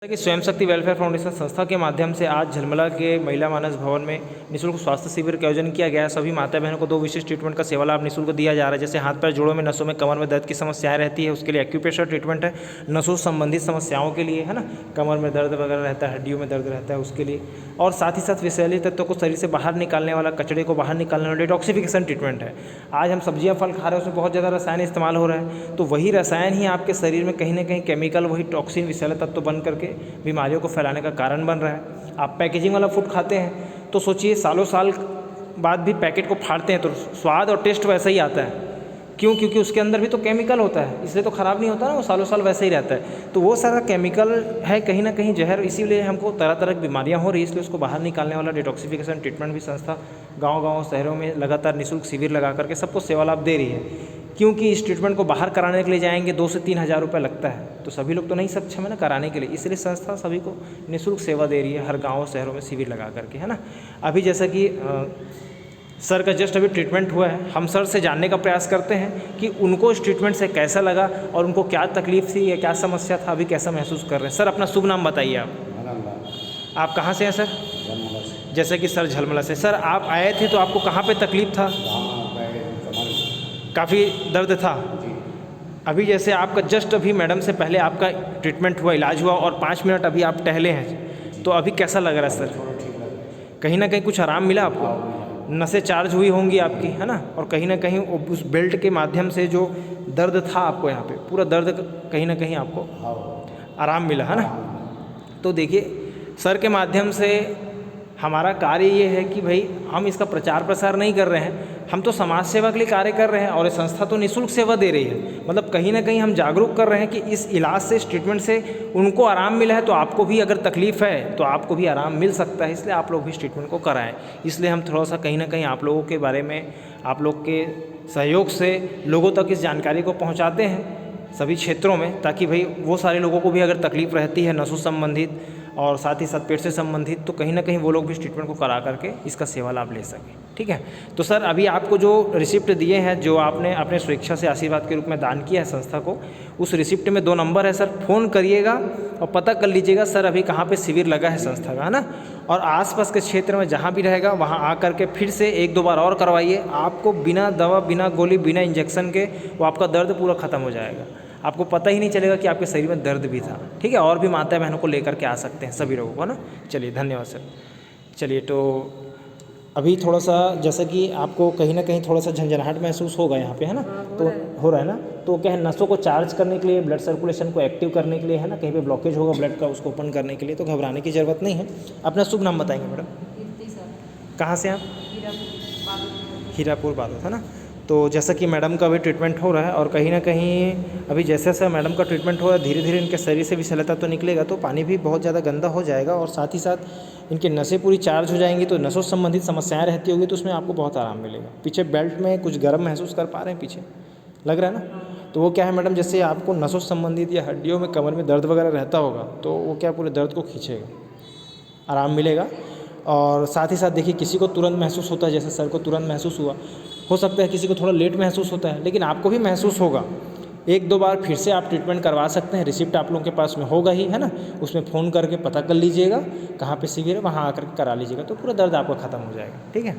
कि स्वयं शक्ति वेलफेयर फाउंडेशन संस्था के माध्यम से आज झलमला के महिला मानस भवन में निःशुल्क स्वास्थ्य शिविर का आयोजन किया गया है। सभी माता बहनों को 2 विशिष्ट ट्रीटमेंट का सेवा लाभ निःशुल्क दिया जा रहा है। जैसे हाथ पैर जोड़ों में, नसों में, कमर में दर्द की समस्याएं रहती है, उसके लिए एक्यूप्रेशर ट्रीटमेंट है। नसों संबंधित समस्याओं के लिए, है ना, कमर में दर्द वगैरह रहता है, हड्डियों में दर्द रहता है, उसके लिए। और साथ ही साथ विषैले तत्वों को शरीर से बाहर निकालने वाला, कचड़े को बाहर निकालने वाला डिटॉक्सिफिकेशन ट्रीटमेंट है। आज हम सब्जियाँ फल खा रहे हैं, उसमें बहुत ज़्यादा रसायन इस्तेमाल हो रहा है, तो वही रसायन ही आपके शरीर में कहीं ना कहीं केमिकल, वही टॉक्सिन, विषैले तत्व बन करके बीमारियों को फैलाने का कारण बन रहा है। आप पैकेजिंग वाला फूड खाते हैं तो सोचिए सालों साल बाद भी पैकेट को फाड़ते हैं तो स्वाद और टेस्ट वैसा ही आता है। क्यों? क्योंकि उसके अंदर भी तो केमिकल होता है, इसलिए तो ख़राब नहीं होता ना, वो सालों साल वैसे ही रहता है। तो वो सारा केमिकल है कहीं ना कहीं जहर, इसीलिए हमको तरह तरह की बीमारियां हो रही है। इसलिए उसको बाहर निकालने वाला डिटॉक्सिफिकेशन ट्रीटमेंट भी संस्था गाँव शहरों में लगातार निःशुल्क शिविर लगा करके सबको सेवा लाभ दे रही है। क्योंकि इस ट्रीटमेंट को बाहर कराने के लिए जाएंगे 2 से 3 हज़ार रुपये लगता है, तो सभी लोग तो नहीं सक्षम है ना कराने के लिए, इसलिए संस्था सभी को निःशुल्क सेवा दे रही है हर गाँव शहरों में शिविर लगा करके, है ना। अभी जैसा कि सर का जस्ट अभी ट्रीटमेंट हुआ है, हम सर से जानने का प्रयास करते हैं कि उनको इस ट्रीटमेंट से कैसा लगा और उनको क्या तकलीफ थी या क्या समस्या था, अभी कैसा महसूस कर रहे हैं। सर अपना शुभ नाम बताइए। आप कहाँ से हैं सर? जैसे कि सर झलमला से। सर आप आए थे तो आपको कहाँ पे तकलीफ था? काफ़ी दर्द था। अभी जैसे आपका जस्ट अभी मैडम से पहले आपका ट्रीटमेंट हुआ, इलाज हुआ और 5 मिनट अभी आप टहले हैं, तो अभी कैसा लग रहा है सर? कहीं ना कहीं कुछ आराम मिला आपको? नसें चार्ज हुई होंगी आपकी, है ना, और कहीं ना कहीं उस बेल्ट के माध्यम से जो दर्द था आपको यहाँ पे, पूरा दर्द कहीं ना कहीं आपको आराम मिला, है ना। तो देखिए सर के माध्यम से हमारा कार्य ये है कि भाई हम इसका प्रचार प्रसार नहीं कर रहे हैं, हम तो समाज सेवा के लिए कार्य कर रहे हैं और ये संस्था तो निःशुल्क सेवा दे रही है। मतलब कहीं ना कहीं हम जागरूक कर रहे हैं कि इस इलाज से, इस ट्रीटमेंट से उनको आराम मिला है तो आपको भी अगर तकलीफ़ है तो आपको भी आराम मिल सकता है, इसलिए आप लोग भी इस ट्रीटमेंट को कराएं। इसलिए हम थोड़ा सा कहीं ना कहीं आप लोगों के बारे में, आप लोग के सहयोग से लोगों तक इस जानकारी को पहुँचाते हैं सभी क्षेत्रों में, ताकि भाई वो सारे लोगों को भी अगर तकलीफ़ रहती है नसों संबंधित और साथ ही साथ पेट से संबंधित, तो कहीं ना कहीं वो लोग भी इस ट्रीटमेंट को करा करके इसका सेवा लाभ ले सकें। ठीक है, तो सर अभी आपको जो रिसिप्ट दिए हैं, जो आपने अपने स्वेच्छा से आशीर्वाद के रूप में दान किया है संस्था को, उस रिसिप्ट में 2 नंबर है सर, फ़ोन करिएगा और पता कर लीजिएगा सर अभी कहाँ पे शिविर लगा है संस्था का, है ना। और आसपास के क्षेत्र में जहाँ भी रहेगा वहाँ आ करके फिर से 1-2 बार और करवाइए। आपको बिना दवा, बिना गोली, बिना इंजेक्शन के वो आपका दर्द पूरा ख़त्म हो जाएगा। आपको पता ही नहीं चलेगा कि आपके शरीर में दर्द भी था। ठीक है, और भी माता बहनों को लेकर के आ सकते हैं सभी लोगों को, ना। चलिए धन्यवाद सर। चलिए तो अभी थोड़ा सा जैसा कि आपको कहीं ना कहीं थोड़ा सा झंझनाहट महसूस होगा यहाँ पे, है ना, तो हो रहा है ना, तो क्या है, नसों को चार्ज करने के लिए, ब्लड सर्कुलेशन को एक्टिव करने के लिए, है ना, कहीं पे ब्लॉकेज होगा ब्लड का, उसको ओपन करने के लिए, तो घबराने की ज़रूरत नहीं है। अपना शुभ नाम बताएंगे मैडम? कहाँ से आप? हीरापुर बादल, है ना। तो जैसा कि मैडम का अभी ट्रीटमेंट हो रहा है और कहीं ना कहीं अभी जैसे जैसे मैडम का ट्रीटमेंट हो रहा है, धीरे धीरे इनके शरीर से विषैलता तो निकलेगा, तो पानी भी बहुत ज़्यादा गंदा हो जाएगा और साथ ही साथ इनकी नसें पूरी चार्ज हो जाएंगी, तो नसों संबंधित समस्याएं रहती होगी, तो उसमें आपको बहुत आराम मिलेगा। पीछे बेल्ट में कुछ गर्म महसूस कर पा रहे हैं, पीछे लग रहा है ना, तो वो क्या है मैडम, जैसे आपको नसों संबंधित या हड्डियों में, कमर में दर्द वगैरह रहता होगा, तो वो क्या पूरे दर्द को खींचेगा, आराम मिलेगा। और साथ ही साथ देखिए किसी को तुरंत महसूस होता है, जैसे सर को तुरंत महसूस हुआ, हो सकता है किसी को थोड़ा लेट महसूस होता है, लेकिन आपको भी महसूस होगा। 1-2 बार फिर से आप ट्रीटमेंट करवा सकते हैं, रिसिप्ट आप लोगों के पास में होगा ही, है ना, उसमें फ़ोन करके पता कर लीजिएगा कहाँ पे शिविर है, वहाँ आकर करा लीजिएगा, तो पूरा दर्द आपका ख़त्म हो जाएगा। ठीक है।